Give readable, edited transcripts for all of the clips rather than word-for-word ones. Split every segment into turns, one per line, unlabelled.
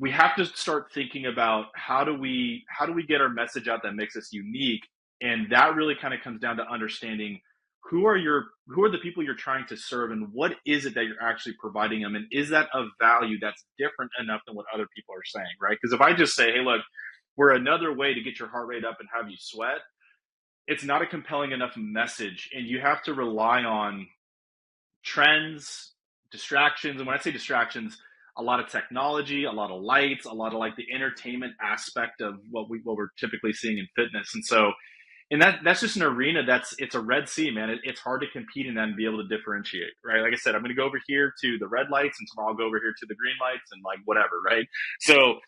we have to start thinking about how do we get our message out that makes us unique, and that really kind of comes down to understanding who are the people you're trying to serve, and what is it that you're actually providing them, and is that of value that's different enough than what other people are saying, right? Because if I just say, hey, look, we're another way to get your heart rate up and have you sweat, it's not a compelling enough message, and you have to rely on trends, distractions. And when I say distractions, a lot of technology, a lot of lights, a lot of like the entertainment aspect of what we're typically seeing in fitness. And so, and that's just an arena it's a red sea, man. It's hard to compete in that and be able to differentiate, right? Like I said, I'm going to go over here to the red lights, and tomorrow I'll go over here to the green lights, and like whatever, right? So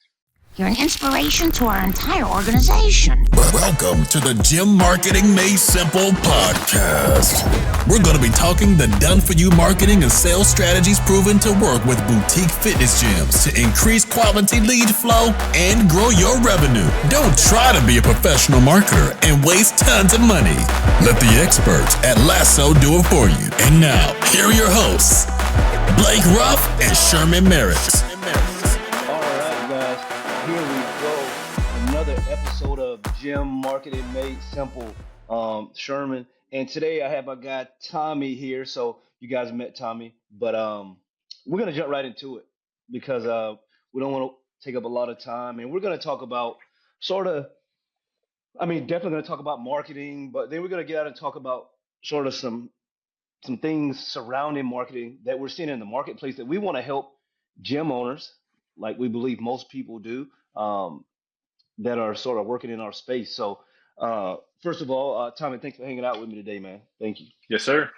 You're an inspiration to our entire organization.
Welcome to the Gym Marketing Made Simple podcast. We're going to be talking the done-for-you marketing and sales strategies proven to work with boutique fitness gyms to increase quality lead flow and grow your revenue. Don't try to be a professional marketer and waste tons of money. Let the experts at Lasso do it for you. And now, here are your hosts, Blake Ruff and Sherman Merricks.
Episode of Gym Marketing Made Simple, Sherman, and today I have my guy Tommy here. So you guys met Tommy, but we're gonna jump right into it because we don't want to take up a lot of time, and we're gonna talk about definitely gonna talk about marketing, but then we're gonna get out and talk about sort of some things surrounding marketing that we're seeing in the marketplace that we want to help gym owners, like we believe most people do. That are sort of working in our space. So, first of all, Tommy, thanks for hanging out with me today, man. Thank you.
yes, sir.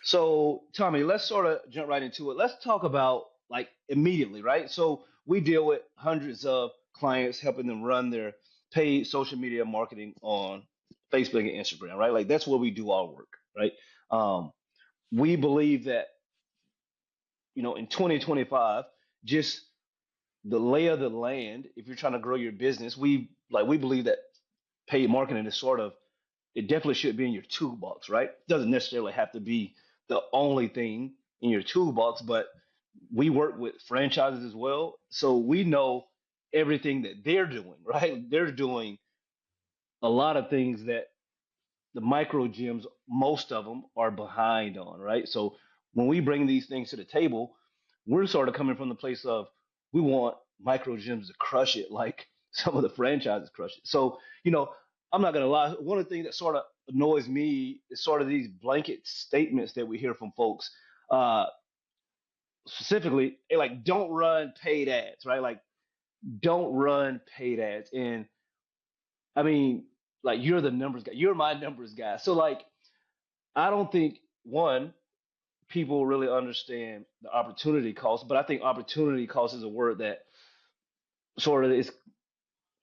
So, Tommy, let's sort of jump right into it. Let's talk about like immediately, right? So, we deal with hundreds of clients, helping them run their paid social media marketing on Facebook and Instagram, right? Like that's where we do our work, right? Um, we believe that, in 2025, just the lay of the land, if you're trying to grow your business, we believe that paid marketing is it definitely should be in your toolbox, right? Doesn't necessarily have to be the only thing in your toolbox, but we work with franchises as well, so we know everything that they're doing, right? They're doing a lot of things that the micro gyms, most of them are behind on, right? So when we bring these things to the table, we're sort of coming from the place of we want micro gyms to crush it like some of the franchises crush it. So, I'm not gonna lie, one of the things that sort of annoys me is sort of these blanket statements that we hear from folks. Uh, Specifically, like don't run paid ads, right? Like don't run paid ads. And I mean, like you're the numbers guy, you're my numbers guy. So like I don't think one people really understand the opportunity cost, but I think opportunity cost is a word that is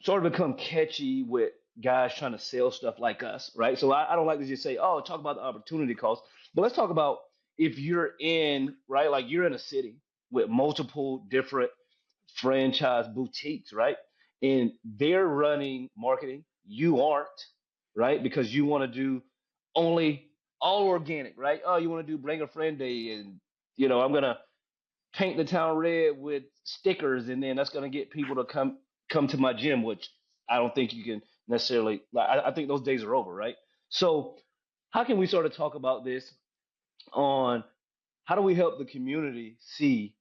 sort of become catchy with guys trying to sell stuff like us, right? So I don't like to just say, oh, talk about the opportunity cost, but let's talk about if you're in, right, like you're in a city with multiple different franchise boutiques, right? And they're running marketing, you aren't, right? Because you want to do only all organic, right? Oh, you want to do bring a friend day, and I'm gonna paint the town red with stickers, and then that's gonna get people to come to my gym, which I don't think you can necessarily. Like, I think those days are over, right? So, how can we sort of talk about this on how do we help the community see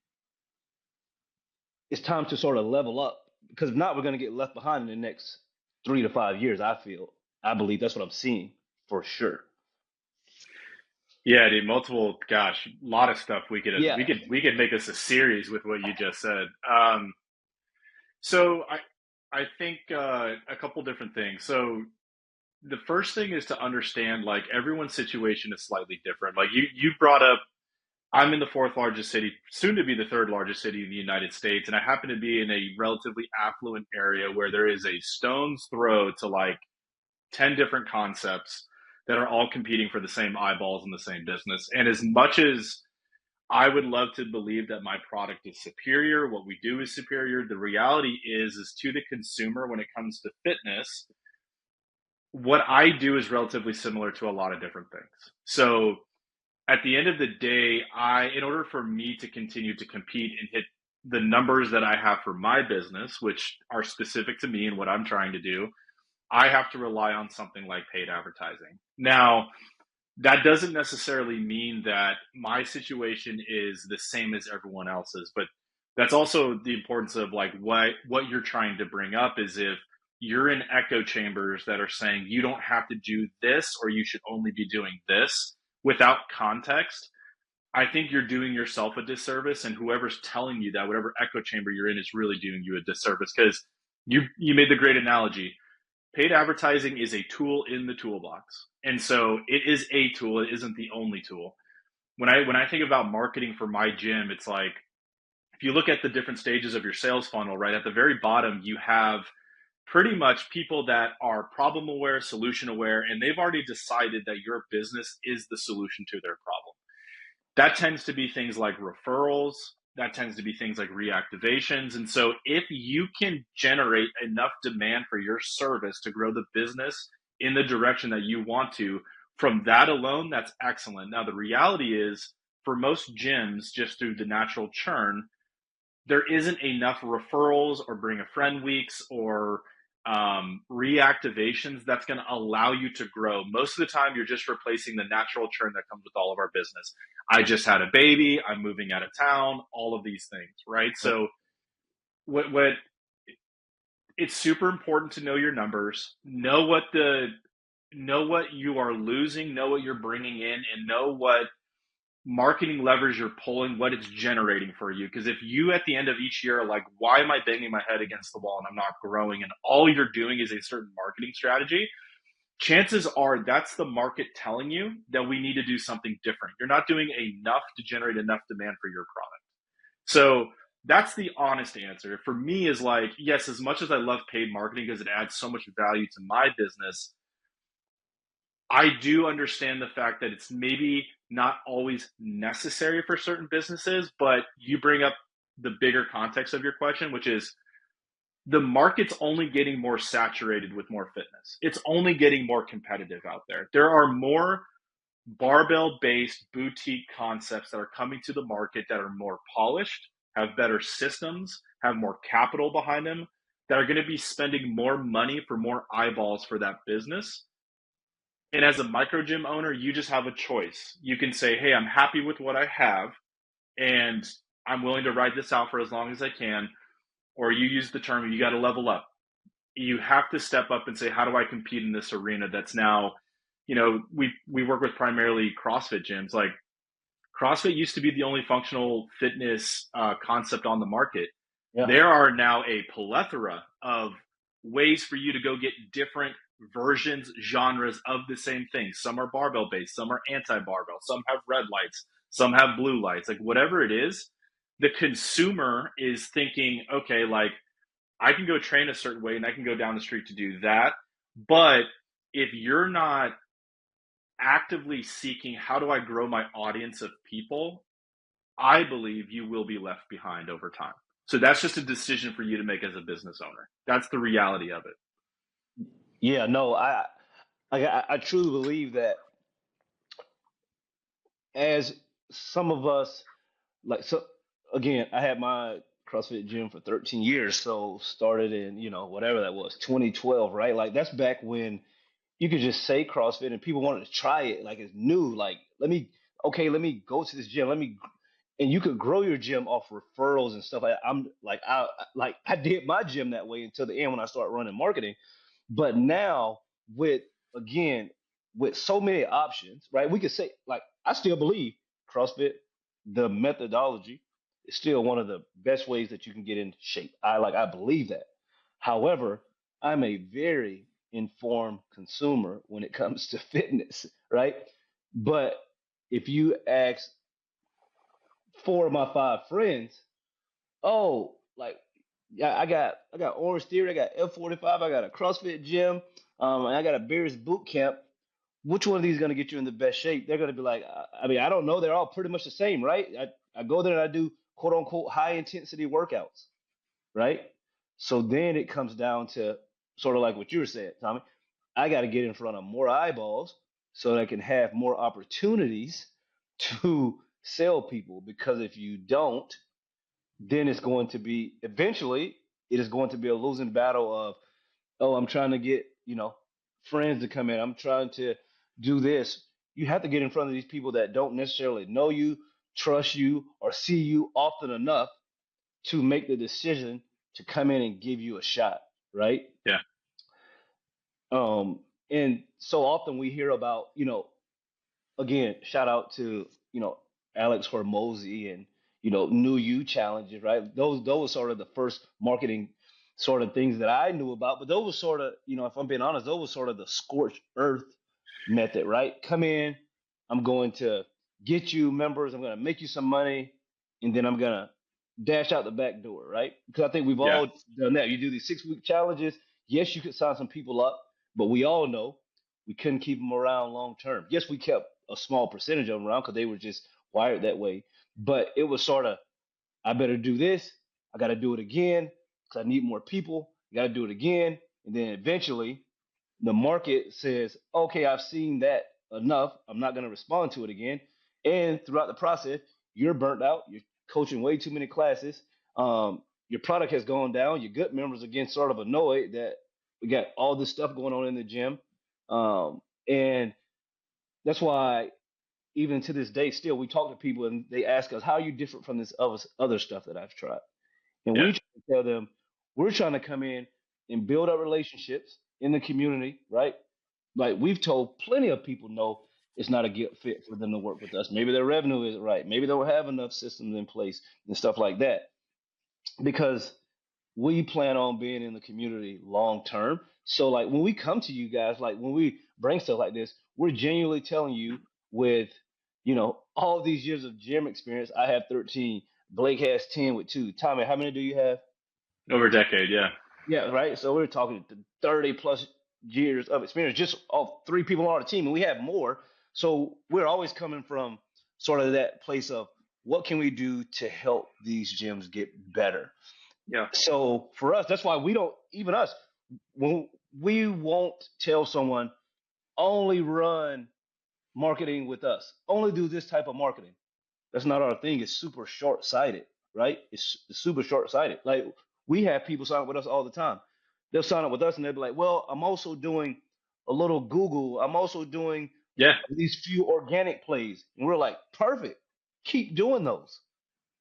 it's time to sort of level up? Because if not, we're going to get left behind in the next 3 to 5 years. I believe that's what I'm seeing for sure.
Yeah, dude, multiple, gosh, a lot of stuff
Yeah,
we could make this a series with what you just said. So I think a couple different things. So the first thing is to understand like everyone's situation is slightly different. Like you brought up, I'm in the fourth largest city, soon to be the third largest city in the United States, and I happen to be in a relatively affluent area where there is a stone's throw to like 10 different concepts that are all competing for the same eyeballs in the same business. And as much as I would love to believe that my product is superior, what we do is superior, the reality is to the consumer when it comes to fitness, what I do is relatively similar to a lot of different things. So at the end of the day, in order for me to continue to compete and hit the numbers that I have for my business, which are specific to me and what I'm trying to do, I have to rely on something like paid advertising. Now, that doesn't necessarily mean that my situation is the same as everyone else's, but that's also the importance of like what you're trying to bring up is if you're in echo chambers that are saying you don't have to do this or you should only be doing this without context, I think you're doing yourself a disservice, and whoever's telling you that, whatever echo chamber you're in, is really doing you a disservice because you made the great analogy. Paid advertising is a tool in the toolbox. And so it is a tool, it isn't the only tool. When I think about marketing for my gym, it's like if you look at the different stages of your sales funnel, right at the very bottom, you have pretty much people that are problem aware, solution aware, and they've already decided that your business is the solution to their problem. That tends to be things like referrals. That tends to be things like reactivations. And so if you can generate enough demand for your service to grow the business in the direction that you want to, from that alone, that's excellent. Now, the reality is for most gyms, just through the natural churn, there isn't enough referrals or bring a friend weeks or reactivations that's going to allow you to grow. Most of the time, you're just replacing the natural churn that comes with all of our business. I just had a baby. I'm moving out of town. All of these things, right? So, what it's super important to know your numbers, know what you are losing, know what you're bringing in, and know what marketing levers you're pulling, what it's generating for you. Because if you at the end of each year are like, why am I banging my head against the wall and I'm not growing, and all you're doing is a certain marketing strategy, chances are that's the market telling you that we need to do something different. You're not doing enough to generate enough demand for your product. So that's the honest answer for me, is like, yes, as much as I love paid marketing because it adds so much value to my business, I do understand the fact that it's maybe not always necessary for certain businesses, but you bring up the bigger context of your question, which is the market's only getting more saturated with more fitness. It's only getting more competitive out there. There are more barbell based boutique concepts that are coming to the market that are more polished, have better systems, have more capital behind them, that are going to be spending more money for more eyeballs for that business. And as a micro gym owner, you just have a choice. You can say, hey, I'm happy with what I have, and I'm willing to ride this out for as long as I can. Or you use the term, you got to level up. You have to step up and say, how do I compete in this arena that's now, we work with primarily CrossFit gyms. Like CrossFit used to be the only functional fitness concept on the market.
Yeah.
There are now a plethora of ways for you to go get different versions, genres of the same thing. Some are barbell based, some are anti-barbell, some have red lights, some have blue lights. Like whatever it is, the consumer is thinking, okay, like I can go train a certain way and I can go down the street to do that. But if you're not actively seeking, how do I grow my audience of people, I believe you will be left behind over time. So that's just a decision for you to make as a business owner. That's the reality of it.
Yeah, no, I truly believe that as some of us like so again, I had my CrossFit gym for 13 years, so started in, whatever that was, 2012, right? Like that's back when you could just say CrossFit and people wanted to try it like it's new. Like, let me go to this gym. And you could grow your gym off referrals and stuff. I did my gym that way until the end when I started running marketing. But now with again with so many options, right? We could say like I still believe CrossFit, the methodology is still one of the best ways that you can get in shape. I believe that. However, I'm a very informed consumer when it comes to fitness, right? But if you ask four of my five friends, oh, like yeah, I got Orange Theory, I got F45, I got a CrossFit gym, and I got a Bears boot camp. Which one of these is gonna get you in the best shape? They're gonna be like, I mean, I don't know. They're all pretty much the same, right? I go there and I do quote unquote high intensity workouts, right? So then it comes down to sort of like what you were saying, Tommy. I got to get in front of more eyeballs so that I can have more opportunities to sell people. Because if you don't, then it's going to be eventually it is going to be a losing battle of, oh, I'm trying to get, friends to come in. I'm trying to do this. You have to get in front of these people that don't necessarily know you, trust you, or see you often enough to make the decision to come in and give you a shot, right?
Yeah.
Um, and so often we hear about, again, shout out to, Alex Hormozy and, New You challenges, right? Those sort of the first marketing sort of things that I knew about, but those were sort of, if I'm being honest, those were sort of the scorched earth method, right? Come in, I'm going to get you members, I'm going to make you some money, and then I'm going to dash out the back door, right? Because I think we've
Yeah.
all done that. You do these 6 week challenges. Yes, you could sign some people up, but we all know we couldn't keep them around long term. Yes, we kept a small percentage of them around because they were just wired that way. But it was sort of, I better do this. I got to do it again because I need more people. I got to do it again. And then eventually the market says, okay, I've seen that enough. I'm not going to respond to it again. And throughout the process, you're burnt out. You're coaching way too many classes. Your product has gone down. Your gut members are getting sort of annoyed that we got all this stuff going on in the gym. And that's why even to this day, still we talk to people and they ask us, "How are you different from this other stuff that I've tried?" And
Yeah.
we try to tell them we're trying to come in and build up relationships in the community, right? Like we've told plenty of people, no, it's not a good fit for them to work with us. Maybe their revenue isn't right. Maybe they don't have enough systems in place and stuff like that. Because we plan on being in the community long term. So like when we come to you guys, like when we bring stuff like this, we're genuinely telling you with, all these years of gym experience. I have 13. Blake has 10 with two. Tommy, how many do you have?
Over a decade. Yeah.
Yeah, right. So we're talking 30 plus years of experience, just all three people on our team, and we have more. So we're always coming from sort of that place of what can we do to help these gyms get better.
Yeah.
So for us, that's why we don't even us when we won't tell someone only run marketing with us, only do this type of marketing. That's not our thing. It's super short sighted, right? It's super short sighted. Like we have people sign up with us all the time. They'll sign up with us and they'll be like, "Well, I'm also doing a little Google. I'm also doing
Yeah.
these few organic plays," and we're like, "Perfect. Keep doing those.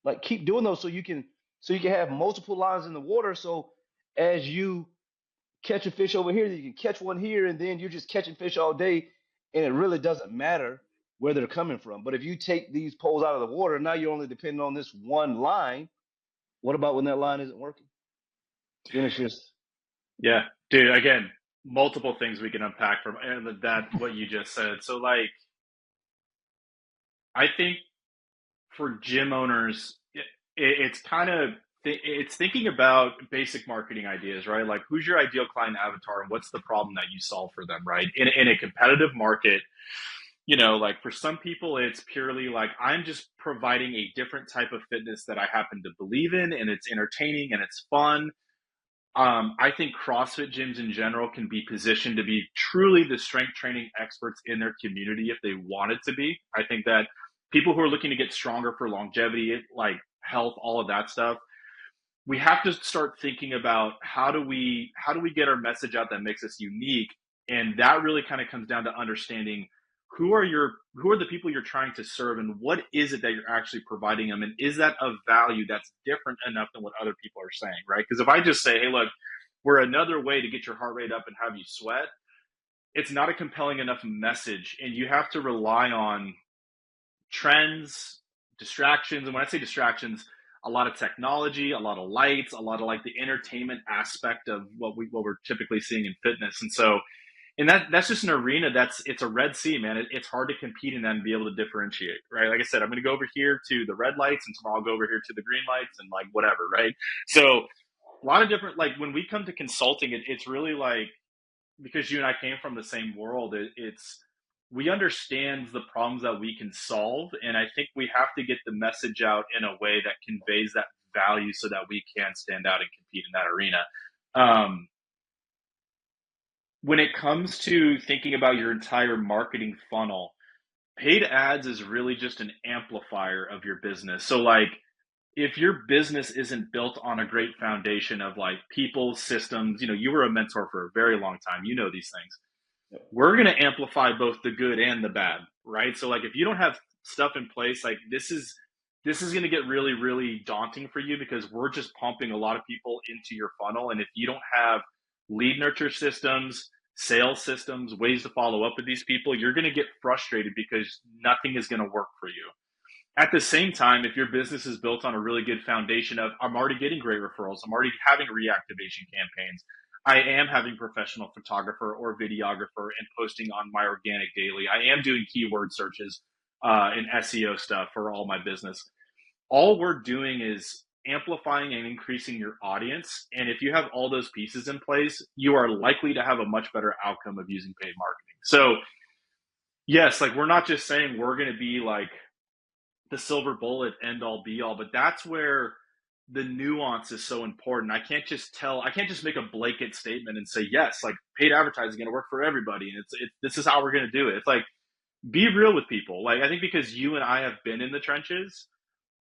Like keep doing those so you can have multiple lines in the water. So as you catch a fish over here, you can catch one here, and then you're just catching fish all day, and it really doesn't matter where they're coming from. But if you take these poles out of the water, now you're only depending on this one line. What about when that line isn't working? Then it's just
Yeah. Dude, again, multiple things we can unpack from that, what you just said. So, like, I think for gym owners, it's kind of it's thinking about basic marketing ideas, right? Like, who's your ideal client avatar, and what's the problem that you solve for them, right? In a competitive market, like for some people, it's purely like I'm just providing a different type of fitness that I happen to believe in, and it's entertaining and it's fun. I think CrossFit gyms in general can be positioned to be truly the strength training experts in their community if they wanted to be. I think that people who are looking to get stronger for longevity, like health, all of that stuff, we have to start thinking about how do we get our message out that makes us unique, and that really kind of comes down to understanding who are the people you're trying to serve, and what is it that you're actually providing them, and is that of value that's different enough than what other people are saying, right? Because if I just say, hey, look, we're another way to get your heart rate up and have you sweat, it's not a compelling enough message, and you have to rely on trends, distractions. And when I say distractions, a lot of technology, a lot of lights, a lot of like the entertainment aspect of what we're typically seeing in fitness. And so, and that's just an arena it's a red sea, man. It's hard to compete in that and be able to differentiate, right? Like I said, I'm going to go over here to the red lights, and tomorrow I'll go over here to the green lights, and like whatever, right? So a lot of different, like when we come to consulting, it's really like, because you and I came from the same world, it's we understand the problems that we can solve, and I think we have to get the message out in a way that conveys that value so that we can stand out and compete in that arena. Um, when it comes to thinking about your entire marketing funnel, paid ads is really just an amplifier of your business. So, like, if your business isn't built on a great foundation of like people, systems, you were a mentor for a very long time, these things. We're going to amplify both the good and the bad, right? So like if you don't have stuff in place, like this is going to get really really daunting for you because we're just pumping a lot of people into your funnel, and if you don't have lead nurture systems, sales systems, ways to follow up with these people, you're going to get frustrated because nothing is going to work for you. At the same time, if your business is built on a really good foundation of I'm already getting great referrals, I'm already having reactivation campaigns, I am having professional photographer or videographer and posting on my organic daily, I am doing keyword searches and SEO stuff for all my business. All we're doing is amplifying and increasing your audience. And if you have all those pieces in place, you are likely to have a much better outcome of using paid marketing. So, yes, like we're not just saying we're going to be like the silver bullet end all be all, but that's where the nuance is so important. I can't just make a blanket statement and say yes, like paid advertising is going to work for everybody and this is how we're going to do it. It's like be real with people. Like I think because you and I have been in the trenches,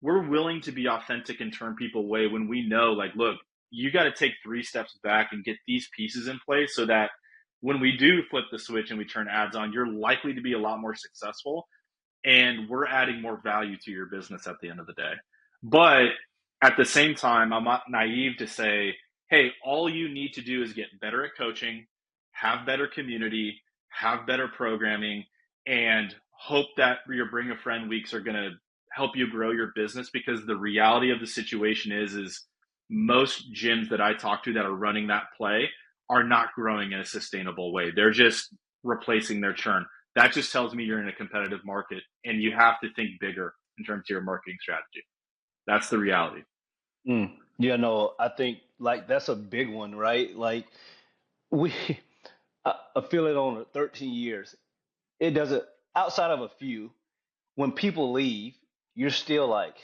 we're willing to be authentic and turn people away when we know like look, you got to take 3 steps back and get these pieces in place so that when we do flip the switch and we turn ads on, you're likely to be a lot more successful and we're adding more value to your business at the end of the day. But at the same time, I'm not naive to say, hey, all you need to do is get better at coaching, have better community, have better programming, and hope that your Bring a Friend weeks are going to help you grow your business. Because the reality of the situation is most gyms that I talk to that are running that play are not growing in a sustainable way. They're just replacing their churn. That just tells me you're in a competitive market and you have to think bigger in terms of your marketing strategy. That's the reality.
Yeah, no, I think like that's a big one, right? Like we, I feel it on 13 years. It doesn't, outside of a few, when people leave, you're still like,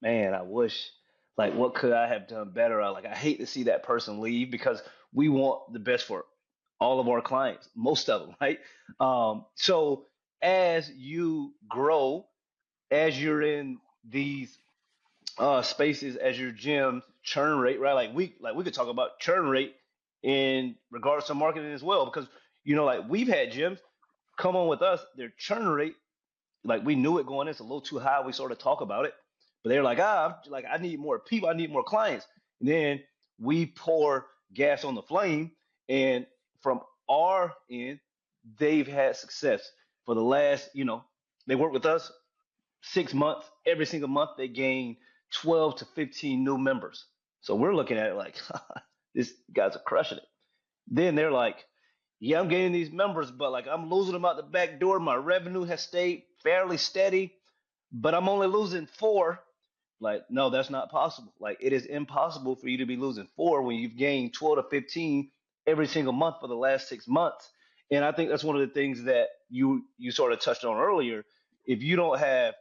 man, I wish, like, what could I have done better? I hate to see that person leave because we want the best for all of our clients, most of them, right? So as you grow, as you're in these spaces, as your gym churn rate, right? Like we could talk about churn rate in regards to marketing as well, because like we've had gyms come on with us, their churn rate, like we knew it going in, it's a little too high. We sort of talk about it, but they're like, like I need more people, I need more clients. And then we pour gas on the flame, and from our end, they've had success for the last, they work with us 6 months. Every single month, they gain 12 to 15 new members. So we're looking at it like, these guys are crushing it. Then they're like, yeah, I'm getting these members, but like I'm losing them out the back door. My revenue has stayed fairly steady, but I'm only losing four. Like, no, that's not possible. Like, it is impossible for you to be losing four when you've gained 12 to 15 every single month for the last 6 months. And I think that's one of the things that you sort of touched on earlier. If you don't have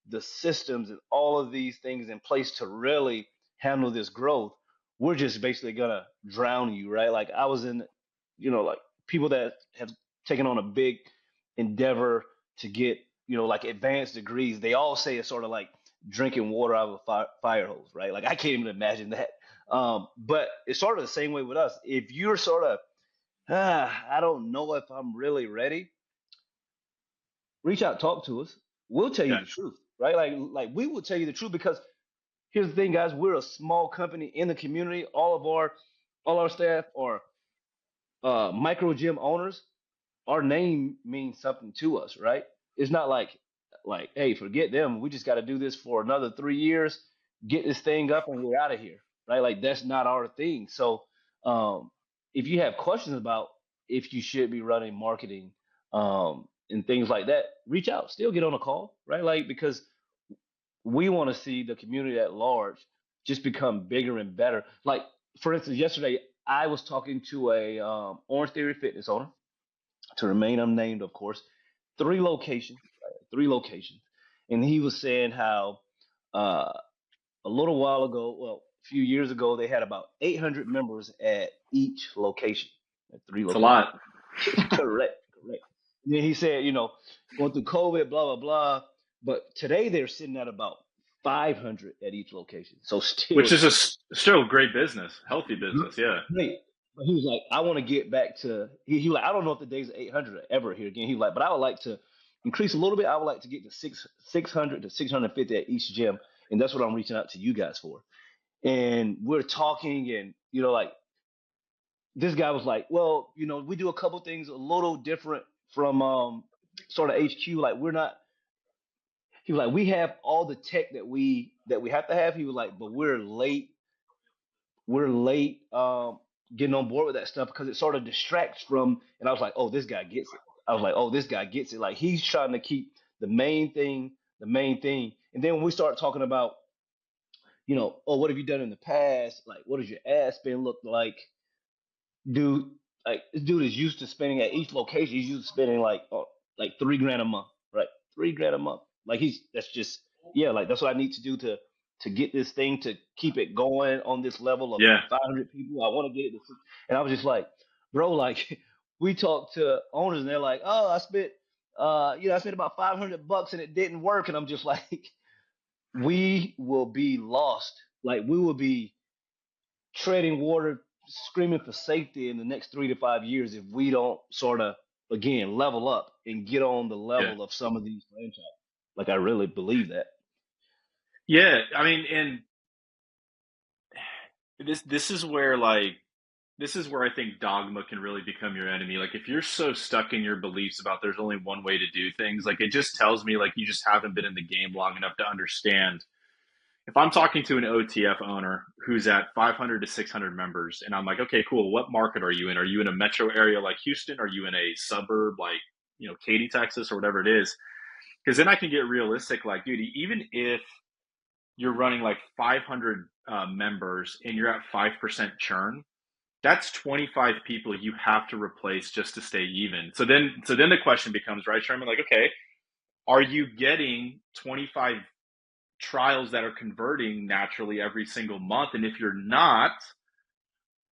the systems and all of these things in place to really handle this growth, we're just basically gonna drown you, right? Like I was in, like people that have taken on a big endeavor to get, like advanced degrees, they all say it's sort of like drinking water out of a fire hose, right? Like I can't even imagine that. But it's sort of the same way with us. If you're sort of, I don't know if I'm really ready, reach out, talk to us. We'll tell you
Yeah.
the truth, right? Like we will tell you the truth because here's the thing, guys. We're a small company in the community. All our staff are micro gym owners. Our name means something to us, right? It's not like hey, forget them. We just got to do this for another 3 years, get this thing up, and we're out of here, right? Like that's not our thing. So if you have questions about if you should be running marketing and things like that, reach out. Still get on a call, right? Like because we want to see the community at large just become bigger and better. Like for instance, yesterday I was talking to a Orange Theory Fitness owner, to remain unnamed, of course, 3 locations, right? 3 locations, and he was saying how uh, a little while ago, well, a few years ago, they had about 800 members at each location, at three
It's a
locations.
lot.
Correct, correct. And then he said, going through COVID, blah blah blah. But today they're sitting at about 500 at each location. So still
Which is still great business, healthy business. Yeah.
great. But he was like, I want to get back to, he was like, I don't know if the days of 800 are ever here again. He was like, but I would like to increase a little bit. I would like to get to 600 to 650 at each gym. And that's what I'm reaching out to you guys for. And we're talking, and, like, this guy was like, well, we do a couple things a little different from sort of HQ. Like, we're not, he was like, we have all the tech that we have to have. He was like, but we're late getting on board with that stuff because it sort of distracts from. And I was like, oh, this guy gets it. I was like, oh, this guy gets it. Like, he's trying to keep the main thing the main thing. And then when we start talking about, oh, what have you done in the past? Like, what does your ad spend look like? Dude, like, this dude is used to spending at each location. He's used to spending like 3 grand a month, right? 3 grand a month. Like, that's just, yeah, like, that's what I need to do to get this thing to keep it going on this level of
Yeah.
500 people. I want to get it to, and I was just like, bro, like, we talked to owners and they're like, oh, I spent about $500 and it didn't work. And I'm just like, we will be lost. Like, we will be treading water, screaming for safety in the next 3 to 5 years if we don't sort of, again, level up and get on the
Yeah.
level of some of these franchises. Like, I really believe that.
Yeah. I mean, and this is where I think dogma can really become your enemy. Like, if you're so stuck in your beliefs about there's only one way to do things, like, it just tells me like you just haven't been in the game long enough to understand. If I'm talking to an OTF owner who's at 500 to 600 members, and I'm like, okay, cool. What market are you in? Are you in a metro area like Houston? Are you in a suburb like, Katy, Texas, or whatever it is? Because then I can get realistic. Like, dude, even if you're running like 500 members and you're at 5% churn, that's 25 people you have to replace just to stay even. So then the question becomes, right, Sherman, like, okay, are you getting 25 trials that are converting naturally every single month? And if you're not,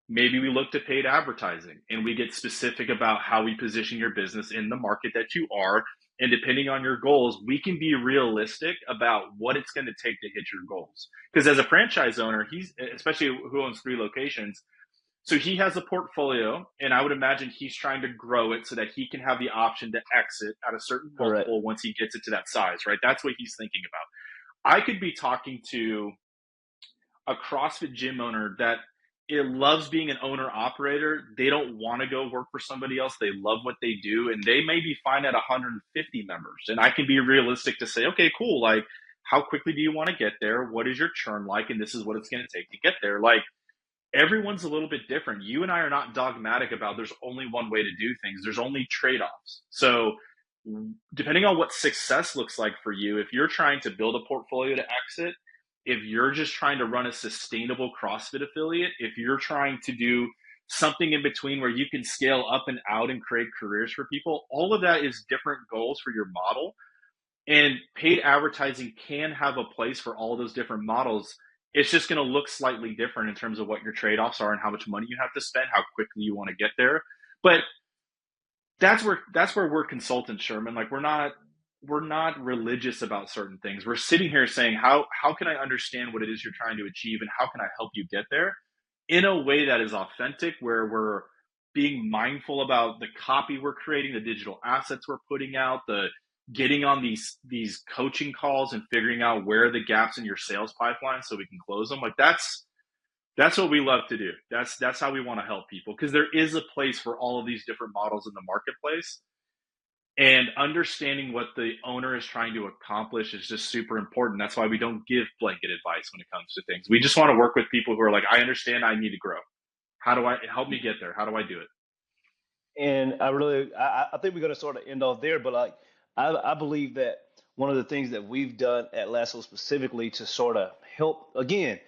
maybe we look to paid advertising and we get specific about how we position your business in the market that you are. And depending on your goals, we can be realistic about what it's going to take to hit your goals. Because as a franchise owner, he's, especially who owns 3 locations, so he has a portfolio, and I would imagine he's trying to grow it so that he can have the option to exit at a certain
Correct.
multiple once he gets it to that size, right? That's what he's thinking about. I could be talking to a CrossFit gym owner that it loves being an owner operator. They don't want to go work for somebody else. They love what they do, and they may be fine at 150 members. And I can be realistic to say, okay, cool. Like, how quickly do you want to get there? What is your churn like? And this is what it's going to take to get there. Like, everyone's a little bit different. You and I are not dogmatic about there's only one way to do things. There's only trade-offs. So depending on what success looks like for you, if you're trying to build a portfolio to exit, if you're just trying to run a sustainable CrossFit affiliate, if you're trying to do something in between where you can scale up and out and create careers for people, all of that is different goals for your model. And paid advertising can have a place for all those different models. It's just going to look slightly different in terms of what your trade-offs are and how much money you have to spend, how quickly you want to get there. But that's where we're consultants, Sherman. Like, we're not religious about certain things. We're sitting here saying, how can I understand what it is you're trying to achieve, and how can I help you get there in a way that is authentic, where we're being mindful about the copy we're creating, the digital assets we're putting out, the getting on these coaching calls and figuring out where are the gaps in your sales pipeline so we can close them. Like, that's what we love to do. That's how we want to help people, because there is a place for all of these different models in the marketplace. And understanding what the owner is trying to accomplish is just super important. That's why we don't give blanket advice when it comes to things. We just want to work with people who are like, I understand I need to grow. How do I help me get there? How do I do it?
And I think we're going to sort of end off there, but like, I believe that one of the things that we've done at Lasso specifically to sort of help, again,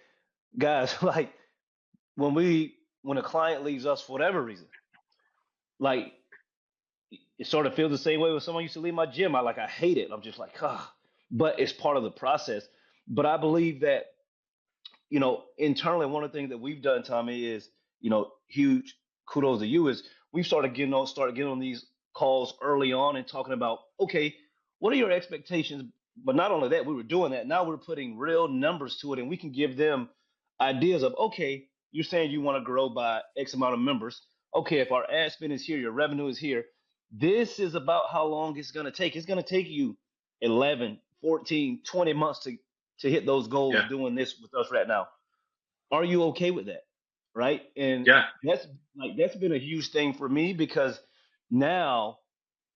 guys, like, when a client leaves us for whatever reason, like, it sort of feels the same way when someone used to leave my gym. I hate it. I'm just like, ah, but it's part of the process. But I believe that, internally, one of the things that we've done, Tommy, is, huge kudos to you, is we've started getting on these calls early on and talking about, okay, what are your expectations but not only that, we were doing that. Now we're putting real numbers to it, and we can give them ideas of, okay, you're saying you want to grow by X amount of members. Okay, if our ad spend is here, your revenue is here. This is about how long it's going to take. It's going to take you 11, 14, 20 months to hit those goals
Yeah.
doing this with us right now. Are you okay with that? Right? And
Yeah.
that's been a huge thing for me, because now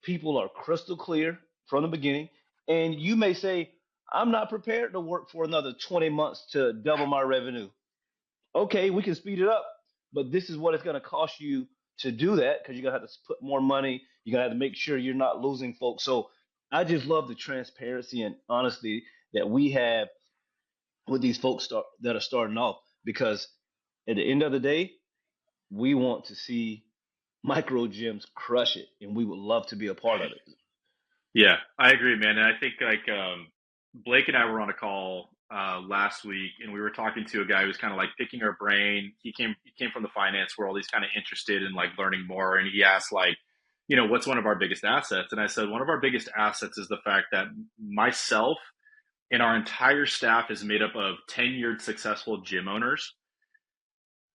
people are crystal clear from the beginning. And you may say, I'm not prepared to work for another 20 months to double my revenue. Okay, we can speed it up, but this is what it's going to cost you to do that, because you're going to have to put more money. You're going to have to make sure you're not losing folks. So I just love the transparency and honesty that we have with these folks that are starting off, because at the end of the day, we want to see micro gyms crush it, and we would love to be a part of it.
Yeah, I agree, man. And I think Blake and I were on a call last week, and we were talking to a guy who was kind of like picking our brain. He came from the finance world. He's kind of interested in like learning more, and he asked like, what's one of our biggest assets? And I said, one of our biggest assets is the fact that myself and our entire staff is made up of tenured, successful gym owners,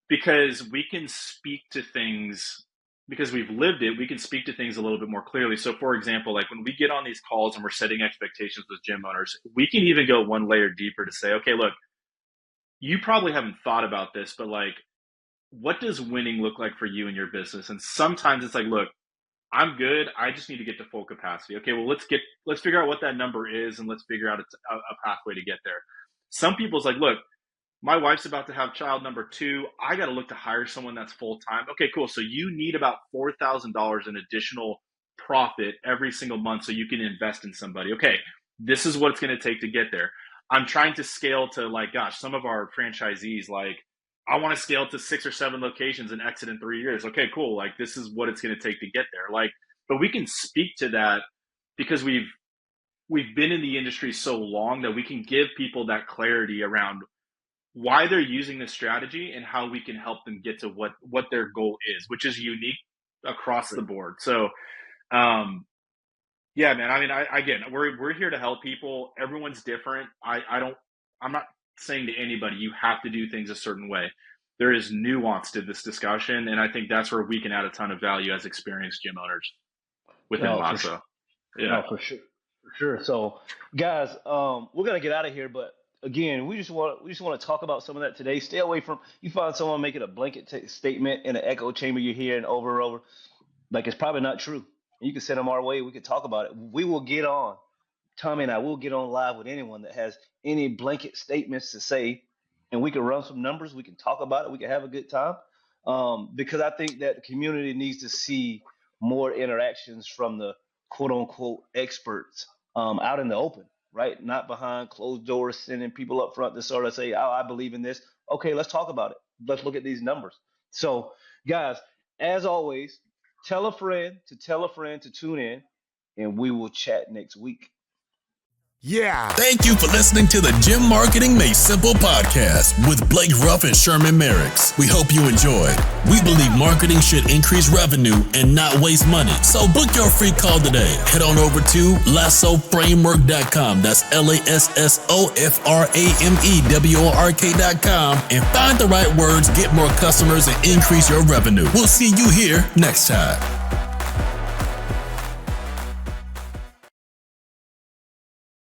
because we can speak to things, because we've lived it, we can speak to things a little bit more clearly. So for example, like when we get on these calls and we're setting expectations with gym owners, we can even go one layer deeper to say, okay, look, you probably haven't thought about this, but like, what does winning look like for you in your business? And sometimes it's like, look, I'm good. I just need to get to full capacity. Okay, well, let's figure out what that number is, and let's figure out a pathway to get there. Some people's like, look, my wife's about to have child number 2. I got to look to hire someone that's full time. Okay, cool. So you need about $4,000 in additional profit every single month so you can invest in somebody. Okay, this is what it's going to take to get there. I'm trying to scale to like, gosh, some of our franchisees, like, I want to scale to 6 or 7 locations and exit in 3 years. Okay, cool. Like, this is what it's going to take to get there. Like, but we can speak to that because we've been in the industry so long that we can give people that clarity around why they're using this strategy and how we can help them get to what their goal is, which is unique across the board. So, yeah, man, I mean, again, we're here to help people. Everyone's different. I'm not saying to anybody, you have to do things a certain way. There is nuance to this discussion. And I think that's where we can add a ton of value as experienced gym owners within Lasso.
Sure.
Yeah,
no, for sure. So guys, we're going to get out of here, but again, we just want to talk about some of that today. Stay away from, you find someone making a blanket statement in an echo chamber you're hearing over and over, like it's probably not true. You can send them our way. We can talk about it. We will get on. Tommy and I will get on live with anyone that has any blanket statements to say, and we can run some numbers. We can talk about it. We can have a good time, because I think that the community needs to see more interactions from the quote unquote experts out in the open, right? Not behind closed doors, sending people up front to sort of say, oh, I believe in this. Okay, let's talk about it. Let's look at these numbers. So, guys, as always, tell a friend to tune in, and we will chat next week.
Yeah. Thank you for listening to the Gym Marketing Made Simple podcast with Blake Ruff and Sherman Merricks. We hope you enjoyed. We believe marketing should increase revenue and not waste money. So book your free call today. Head on over to lassoframework.com. That's lassoframework.com and find the right words, get more customers, and increase your revenue. We'll see you here next time.